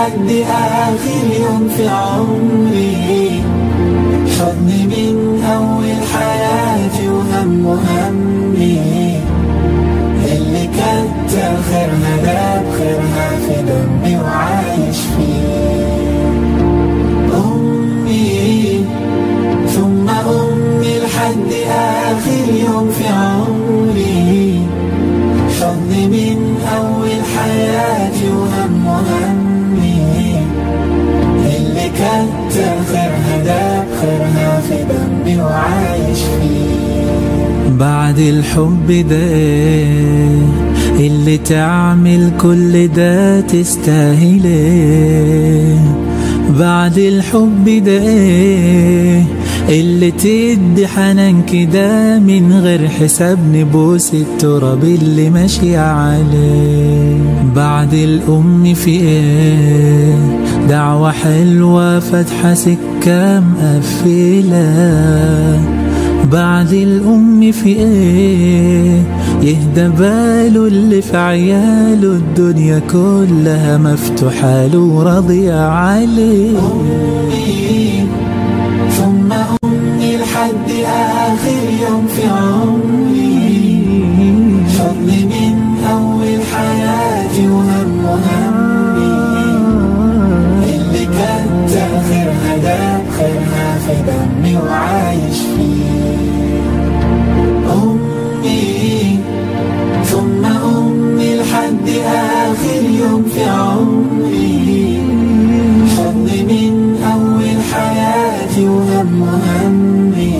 لحد آخر يوم في عمري، حضني من أول حياتي وهم همي، اللي كتر خيرها ده بخيرها في دمي وعايش فيه. أمي ثم أمي لحد آخر يوم في عمري، حضني من أول حياتي وهم همي، اللي كتر خيرها ده بخيرها في دمي وعايش فيه. بعد الحب ده اللي تعمل كل ده تستاهله، بعد الحب ده اللي تدي حنان كده من غير حساب، نبوس التراب اللي ماشي عليه. بعد الأم في ايه دعوة حلوة فاتحة سكة مقفلة، بعد الأم في ايه يهدى باله اللي في عياله، الدنيا كلها مفتوحة له وراضية عليه. أمي ثم أمي لحد آخر يوم في عمري، حضني من أول حياتي وهم همي، اللي كتر خيرها ده بخيرها في دمي وعايش فيه. أمي ثم أمي لحد آخر يوم في عمري، حضني من أول حياتي وهم همي،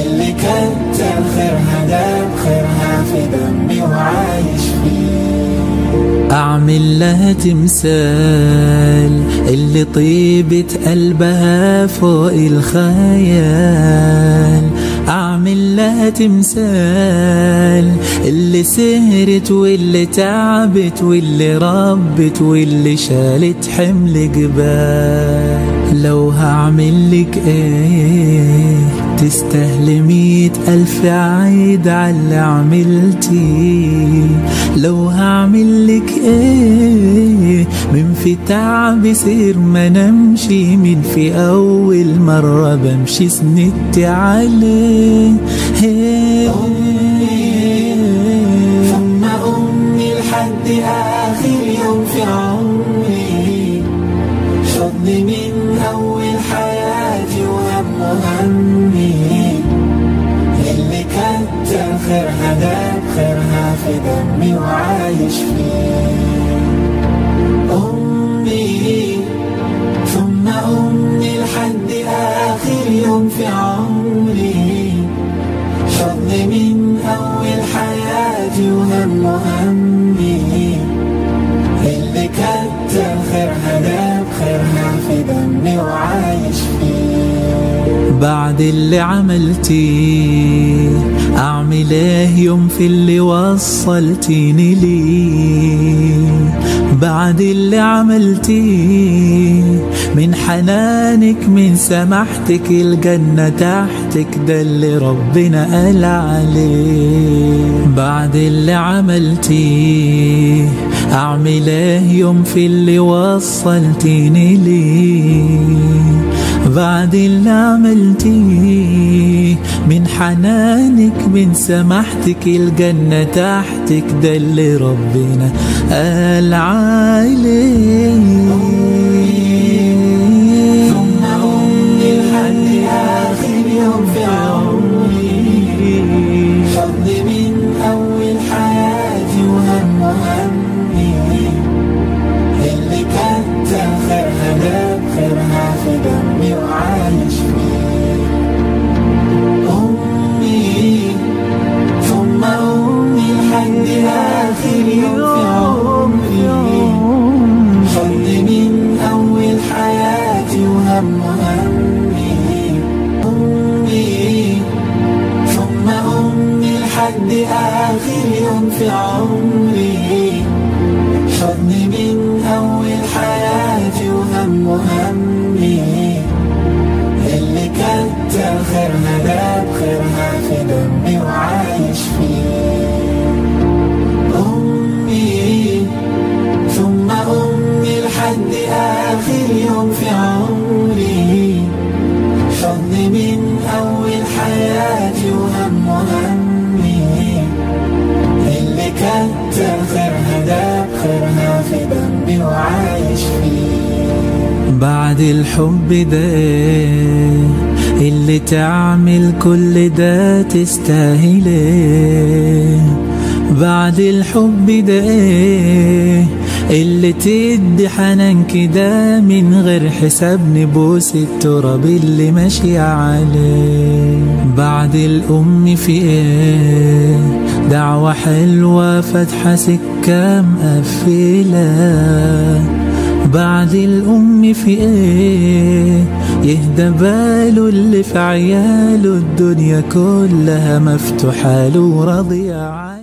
اللي كتر خيرها ده بخيرها في دمي وعايش فيه. أعمل لها تمثال اللي طيبة قلبها فوق الخيال، أعمل لها تمثال اللي سهرت واللي تعبت واللي ربت واللي شالت حمل جبال. لو هعمل لك ايه تستاهلي 100,000 عيد عاللي عملتي، لو هعمل لك ايه من في تعب سير ما نمشي، من في اول مرة بمشي سندت عليه. ثم أمي لحد آخر يوم في عمري، حضني من أول حياتي وهم همي، اللي كتر خيرها ده بخيرها في دمي وعايش فيه. أمي ثم أمي لحد آخر يوم في عمري، حضني من أول حياتي وهم همي، اللي كتر خيرها ده بخيرها في دمي وعايش فيه. بعد اللي عملتيه أعمل ايه يوم في اللي وصلتيني ليه، بعد اللي عملتيه من حنانك من سماحتك الجنة تحتك ده اللي ربنا قال عليه. بعد اللي عملتيه أعمل ايه يوم في اللي وصلتيني ليه، بعد اللي عملتيه من حنانك من سماحتك الجنة تحتك ده اللي ربنا قال عليه. ثم أمي لحد آخر يوم في عمري، حضني من أول حياتي وهم همي، اللي كتر خيرها ده بخيرها في دمي وعايش فيه. أمي ثم أمي لحد آخر يوم في عمري، حضني من أول حياتي وهم همي، أمي ثم أمي لحد آخر يوم في عمري، حضني من أول حياتي وهم همي، اللي كتر خيرها ده بخيرها في دمي وعايش فيه. أمي ثم أمي الحب ده ايه اللي تعمل كل ده تستاهل ايه؟ بعد الحب ده ايه اللي تدي حنان كده من غير حساب نبوس التراب اللي ماشي عليه؟ بعد الأم في ايه دعوة حلوة فاتحة سكة مقفلة؟ بعد الأم في ايه يهدى باله اللي في عياله الدنيا كلها مفتوحة له وراضية عنه؟